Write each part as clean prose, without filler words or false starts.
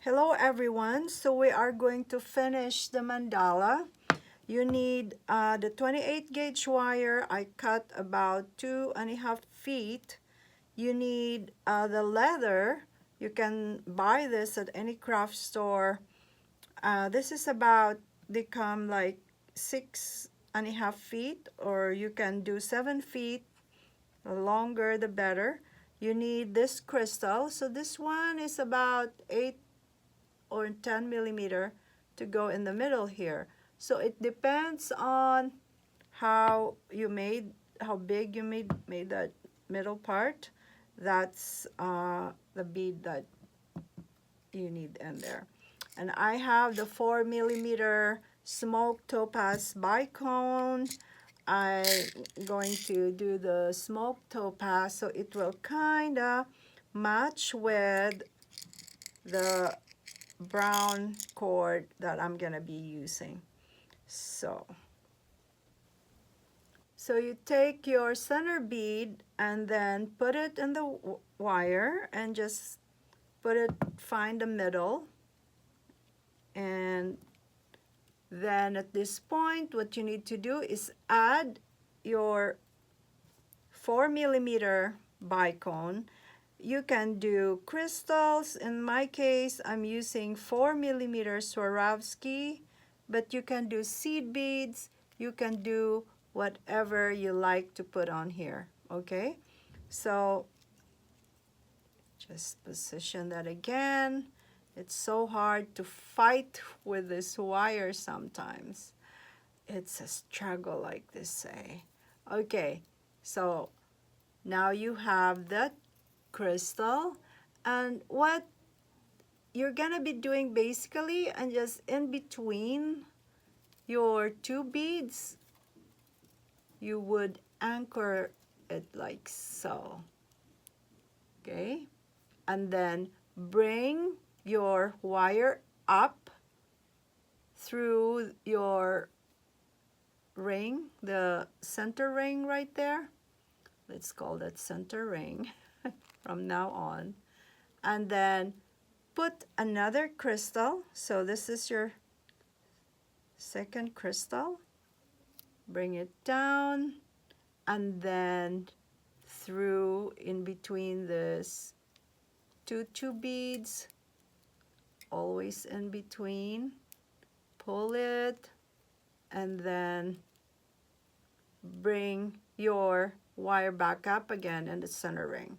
Hello everyone, so we are going to finish the mandala. You need the 28 gauge wire. I cut about 2.5 feet. You need the leather. You can buy this at any craft store. This is about become like 6.5 feet, or you can do 7 feet. The longer the better. You need this crystal. So this one is about 8 or 10 millimeter to go in the middle here. So it depends on how big you made that middle part. That's the bead that you need in there. And I have the 4 millimeter smoked topaz bicone. I'm going to do the smoked topaz so it will kinda match with the brown cord that I'm gonna be using. So you take your center bead and then put it in the wire and just find the middle, and then at this point what you need to do is add your 4 millimeter bicone. You can do crystals. In my case, I'm using 4 millimeter Swarovski, but you can do seed beads. You can do whatever you like to put on here, okay? So just position that again. It's so hard to fight with this wire sometimes. It's a struggle, like they say. Okay, so now you have that crystal, and what you're gonna be doing basically, and just in between your two beads, you would anchor it like so, okay? And then bring your wire up through your ring, the center ring right there. Let's call that center ring from now on. And then put another crystal. So this is your second crystal. Bring it down, and then through in between this two beads, always in between, pull it, and then bring your wire back up again in the center ring.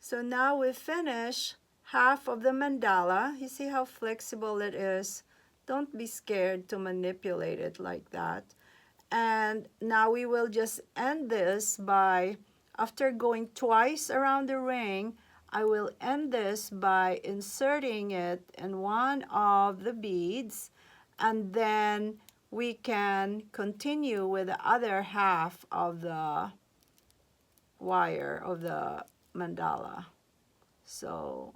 So now we finish half of the mandala. You see how flexible it is? Don't be scared to manipulate it like that. And now we will just end this by, after going twice around the ring, I will end this by inserting it in one of the beads, and then we can continue with the other half of the wire of the mandala. So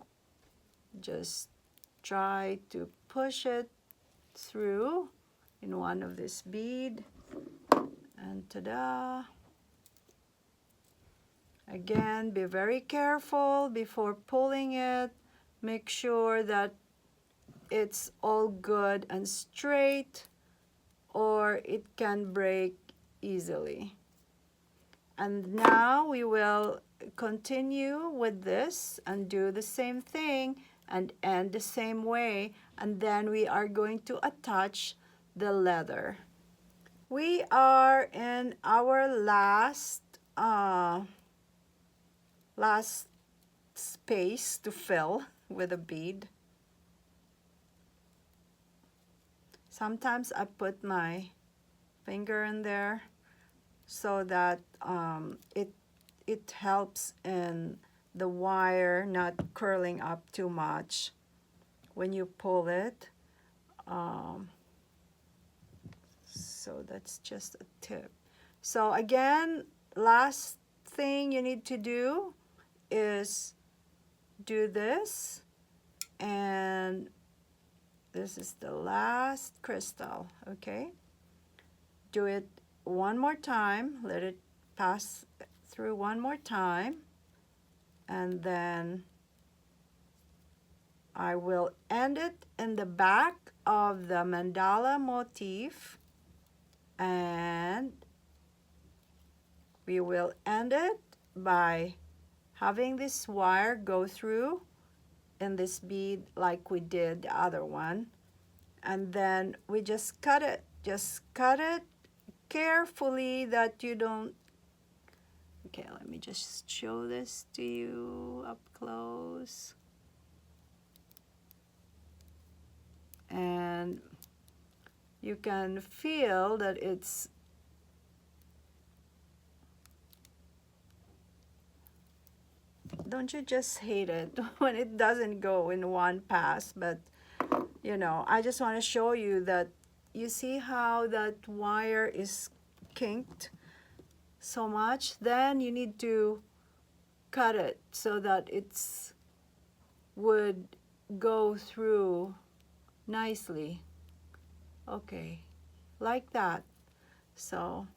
just try to push it through in one of this bead, and ta-da! Again, be very careful before pulling it. Make sure that it's all good and straight, or it can break easily. And now we will continue with this and do the same thing and end the same way, and then we are going to attach the leather. We are in our last space to fill with a bead. Sometimes I put my finger in there so that it helps in the wire not curling up too much when you pull it. So that's just a tip. So again, last thing you need to do is do this, and this is the last crystal, okay? Do it one more time, let it pass through one more time, and then I will end it in the back of the mandala motif, and we will end it by having this wire go through in this bead like we did the other one, and then we just cut it carefully that you don't. Okay, let me just show this to you up close. And you can feel that it's don't you just hate it when it doesn't go in one pass? But you know, I just want to show you that you see how that wire is kinked so much. Then you need to cut it so that it's would go through nicely. Okay, like that. So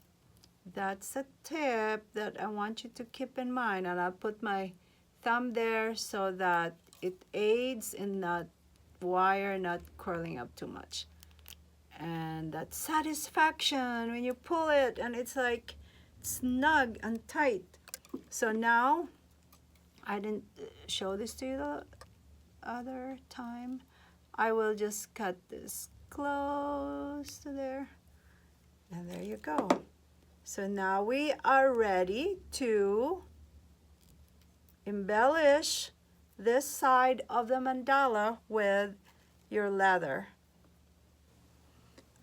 that's a tip that I want you to keep in mind, and I'll put my thumb there so that it aids in that wire not curling up too much. And that satisfaction when you pull it and it's like snug and tight. So now, I didn't show this to you the other time. I will just cut this close to there, and there you go. So now we are ready to embellish this side of the mandala with your leather.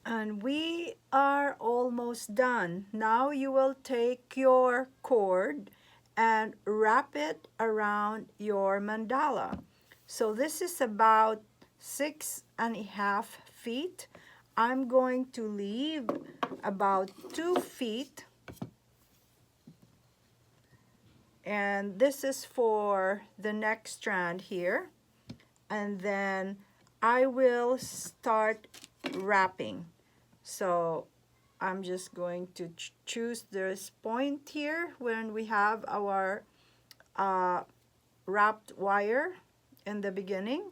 And we are almost done. Now you will take your cord and wrap it around your mandala. So this is about 6.5 feet. I'm going to leave about 2 feet. And this is for the next strand here. And then I will start wrapping. So I'm just going to choose this point here when we have our wrapped wire in the beginning.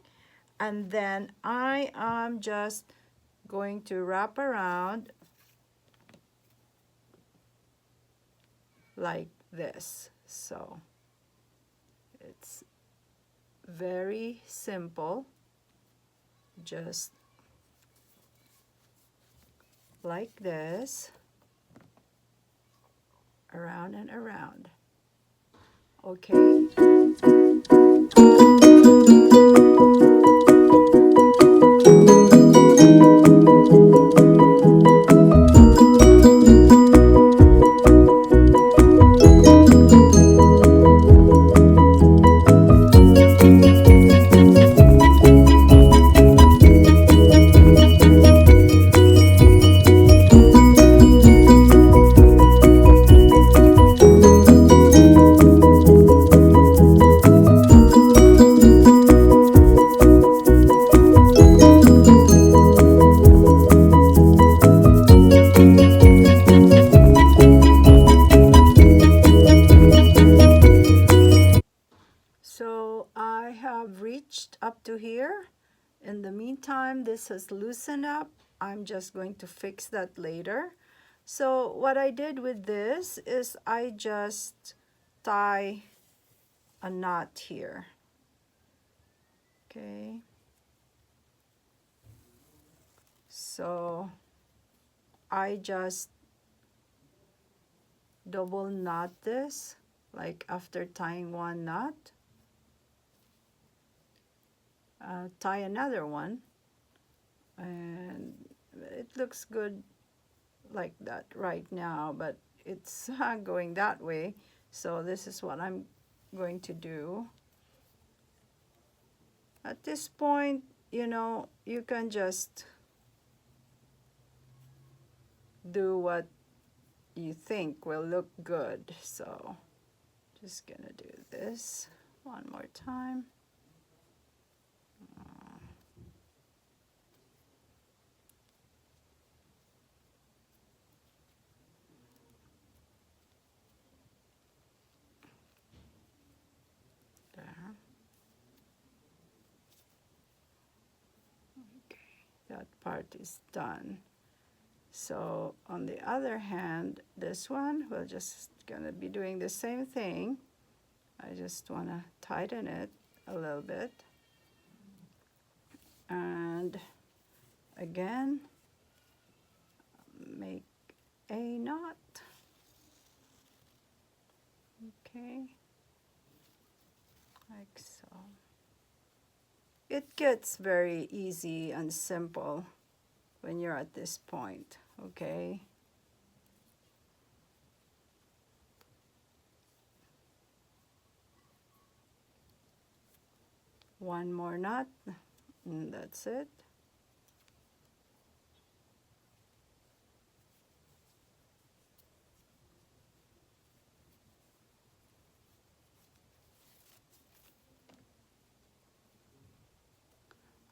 And then I am just going to wrap around like this. So it's very simple, just like this, around and around. Okay. So I have reached up to here. In the meantime, this has loosened up. I'm just going to fix that later. So what I did with this is I just tie a knot here. Okay. So I just double knot this, like after tying one knot, tie another one, and it looks good like that right now, but it's going that way. So this is what I'm going to do. At this point, you know, you can just do what you think will look good. So just gonna do this one more time. There. part is done. So on the other hand, this one, we're just gonna be doing the same thing. I just wanna tighten it a little bit. And again, make a knot. Okay, like so. It gets very easy and simple when you're at this point, okay? One more knot, and that's it.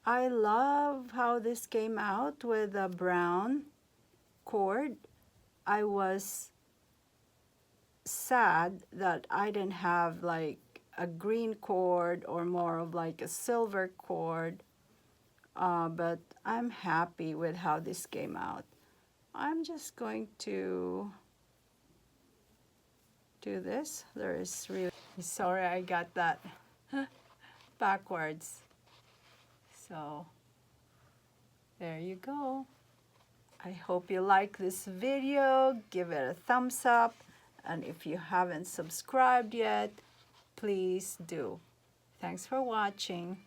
I love how this came out with a brown cord. I was sad that I didn't have like a green cord or more of like a silver cord, but I'm happy with how this came out. I'm just going to do this. There is really, sorry I got that backwards. So there you go. I hope you like this video. Give it a thumbs up. And if you haven't subscribed yet, please do. Thanks for watching.